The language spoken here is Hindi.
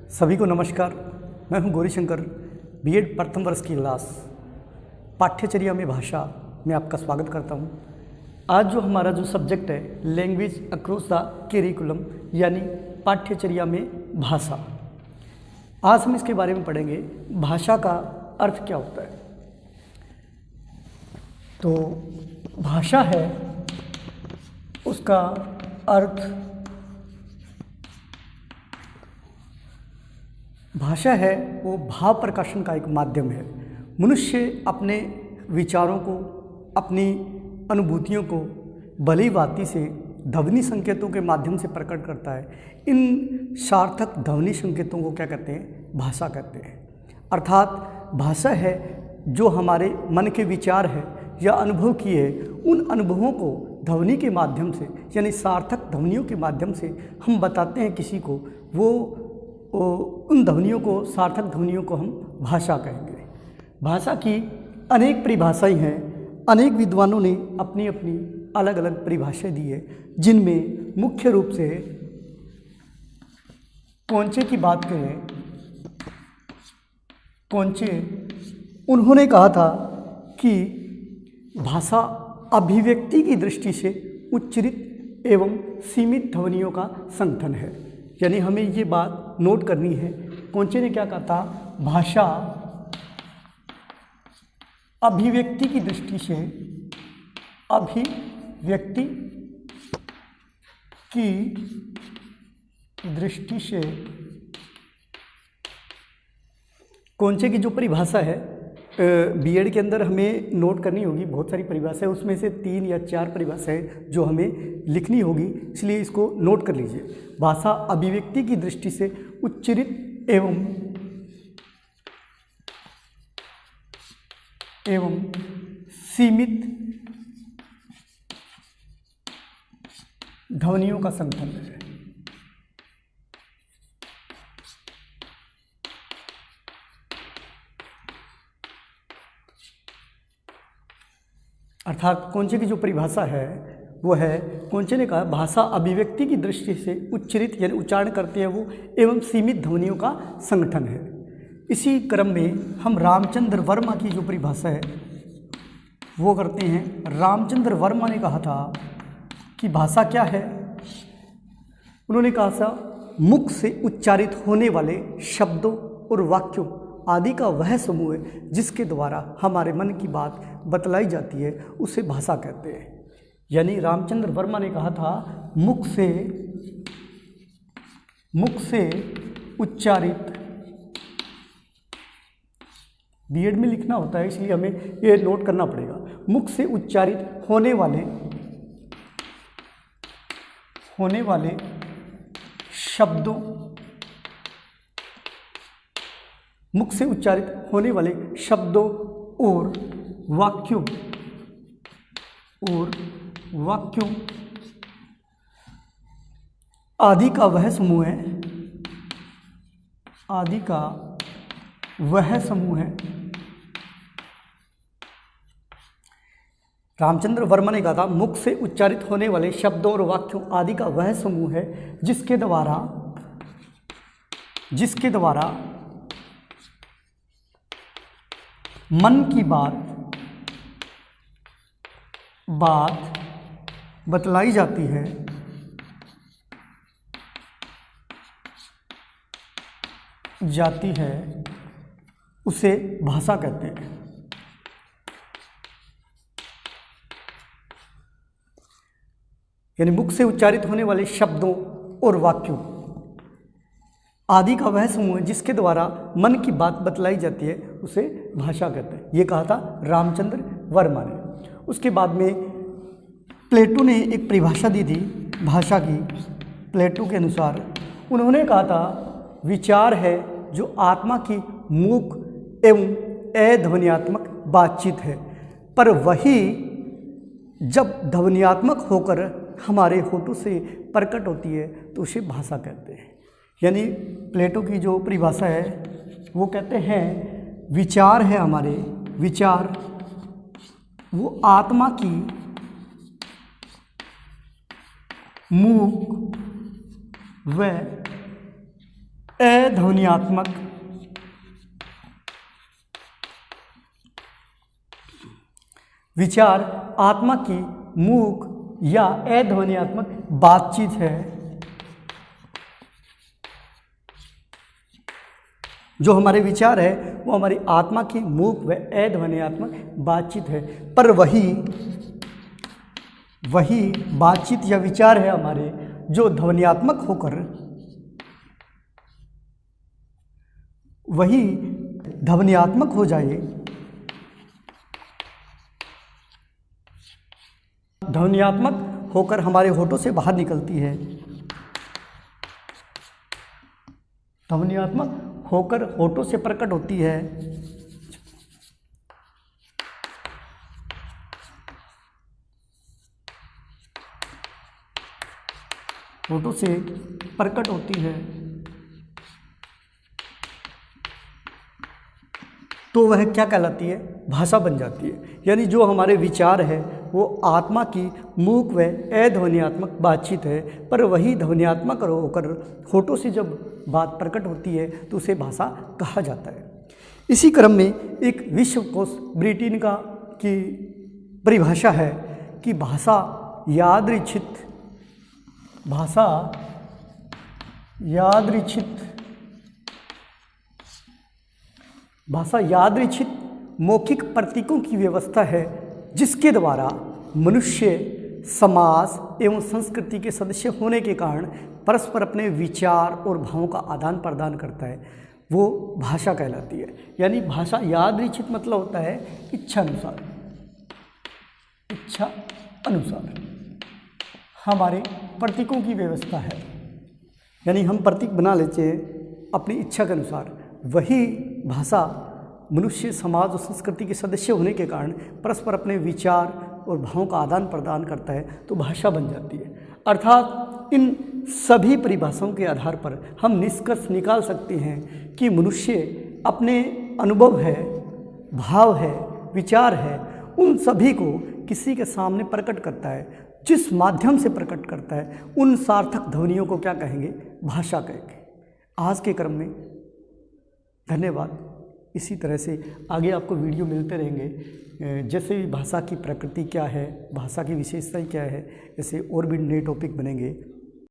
सभी को नमस्कार। मैं हूं गौरीशंकर, बीएड प्रथम वर्ष की क्लास पाठ्यचर्या में भाषा में आपका स्वागत करता हूं। आज जो हमारा सब्जेक्ट है लैंग्वेज अक्रॉस द करिकुलम यानी पाठ्यचर्या में भाषा। आज हम इसके बारे में पढ़ेंगे भाषा का अर्थ क्या होता है। तो भाषा है, उसका अर्थ भाषा है वो भाव प्रकाशन का एक माध्यम है। मनुष्य अपने विचारों को, अपनी अनुभूतियों को भली भांति से ध्वनि संकेतों के माध्यम से प्रकट करता है। इन सार्थक ध्वनि संकेतों को क्या कहते हैं? भाषा कहते हैं। अर्थात भाषा है जो हमारे मन के विचार है या अनुभव किए, उन अनुभवों को ध्वनि के माध्यम से यानी सार्थक ध्वनियों के माध्यम से हम बताते हैं किसी को। वो उन ध्वनियों को, सार्थक ध्वनियों को हम भाषा कहेंगे। भाषा की अनेक परिभाषाएं हैं। अनेक विद्वानों ने अपनी अपनी अलग अलग परिभाषाएं दी है, जिनमें मुख्य रूप से पोंचे की बात करें। पोंचे उन्होंने कहा था कि भाषा अभिव्यक्ति की दृष्टि से उच्चरित एवं सीमित ध्वनियों का संगठन है। यानी हमें ये बात नोट करनी है। पोंचे ने क्या कहा था? भाषा अभिव्यक्ति की दृष्टि से, अभिव्यक्ति की दृष्टि से पोंचे की जो परिभाषा है बीएड के अंदर हमें नोट करनी होगी। बहुत सारी परिभाषा है, उसमें से 3 या 4 परिभाषाएं जो हमें लिखनी होगी, इसलिए इसको नोट कर लीजिए। भाषा अभिव्यक्ति की दृष्टि से उच्चरित एवं सीमित ध्वनियों का संगठन है। अर्थात पोंचे की जो परिभाषा है वो है, पोंचे ने कहा भाषा अभिव्यक्ति की दृष्टि से उच्चरित यानी उच्चारण करते हैं वो एवं सीमित ध्वनियों का संगठन है। इसी क्रम में हम रामचंद्र वर्मा की जो परिभाषा है वो करते हैं। रामचंद्र वर्मा ने कहा था कि भाषा क्या है? उन्होंने कहा था मुख से उच्चारित होने वाले शब्दों और वाक्यों आदि का वह समूह है जिसके द्वारा हमारे मन की बात बतलाई जाती है, उसे भाषा कहते हैं। यानी रामचंद्र वर्मा ने कहा था मुख से उच्चारित, बीएड में लिखना होता है इसलिए हमें ये नोट करना पड़ेगा। मुख से उच्चारित होने वाले शब्दों, मुख से उच्चारित होने वाले शब्दों और वाक्यों आदि का वह समूह है। रामचंद्र वर्मा ने कहा था मुख से उच्चारित होने वाले शब्दों और वाक्यों आदि का वह समूह है जिसके द्वारा मन की बात बतलाई जाती है, उसे भाषा कहते हैं। यानी मुख से उच्चारित होने वाले शब्दों और वाक्यों आदि का वह समूह है जिसके द्वारा मन की बात बतलाई जाती है, उसे भाषा कहते हैं। ये कहा था रामचंद्र वर्मा ने। उसके बाद में प्लेटो ने एक परिभाषा दी थी भाषा की। प्लेटो के अनुसार उन्होंने कहा था विचार है जो आत्मा की मूक एवं अध्वन्यात्मक बातचीत है, पर वही जब ध्वन्यात्मक होकर हमारे होठों से प्रकट होती है तो उसे भाषा कहते हैं। यानी प्लेटो की जो परिभाषा है वो कहते हैं विचार है हमारे, विचार वो आत्मा की मूक व अध्वन्यात्मक विचार आत्मा की मूक या अध्वन्यात्मक बातचीत है। जो हमारे विचार है वो हमारी आत्मा की मूक व अध्वन्यात्मक बातचीत है, पर वही बातचीत या विचार है हमारे जो ध्वन्यात्मक होकर वही ध्वन्यात्मक हो जाए, ध्वन्यात्मक होकर हमारे होठों से बाहर निकलती है, ध्वन्यात्मक होकर होठों से प्रकट होती है। होठों से प्रकट होती है तो वह क्या कहलाती है? भाषा बन जाती है। यानी जो हमारे विचार है वो आत्मा की मूक व अध्वन्यात्मक बातचीत है, पर वही ध्वन्यात्मक होकर होठों से जब बात प्रकट होती है तो उसे भाषा कहा जाता है। इसी क्रम में एक विश्वकोश ब्रिटेन का की परिभाषा है कि भाषा यादृच्छिक मौखिक प्रतीकों की व्यवस्था है जिसके द्वारा मनुष्य समाज एवं संस्कृति के सदस्य होने के कारण परस्पर अपने विचार और भावों का आदान प्रदान करता है, वो भाषा कहलाती है। यानी भाषा यादृच्छिक मतलब होता है इच्छा अनुसार हमारे प्रतीकों की व्यवस्था है। यानी हम प्रतीक बना लेते हैं अपनी इच्छा के अनुसार। वही भाषा मनुष्य समाज और संस्कृति के सदस्य होने के कारण परस्पर अपने विचार और भावों का आदान प्रदान करता है तो भाषा बन जाती है। अर्थात इन सभी परिभाषाओं के आधार पर हम निष्कर्ष निकाल सकते हैं कि मनुष्य अपने अनुभव है, भाव है, विचार है, उन सभी को किसी के सामने प्रकट करता है। जिस माध्यम से प्रकट करता है उन सार्थक ध्वनियों को क्या कहेंगे? भाषा कहेंगे। आज के क्रम में धन्यवाद। इसी तरह से आगे आपको वीडियो मिलते रहेंगे, जैसे भाषा की प्रकृति क्या है, भाषा की विशेषताएं क्या है, ऐसे और भी नए टॉपिक बनेंगे।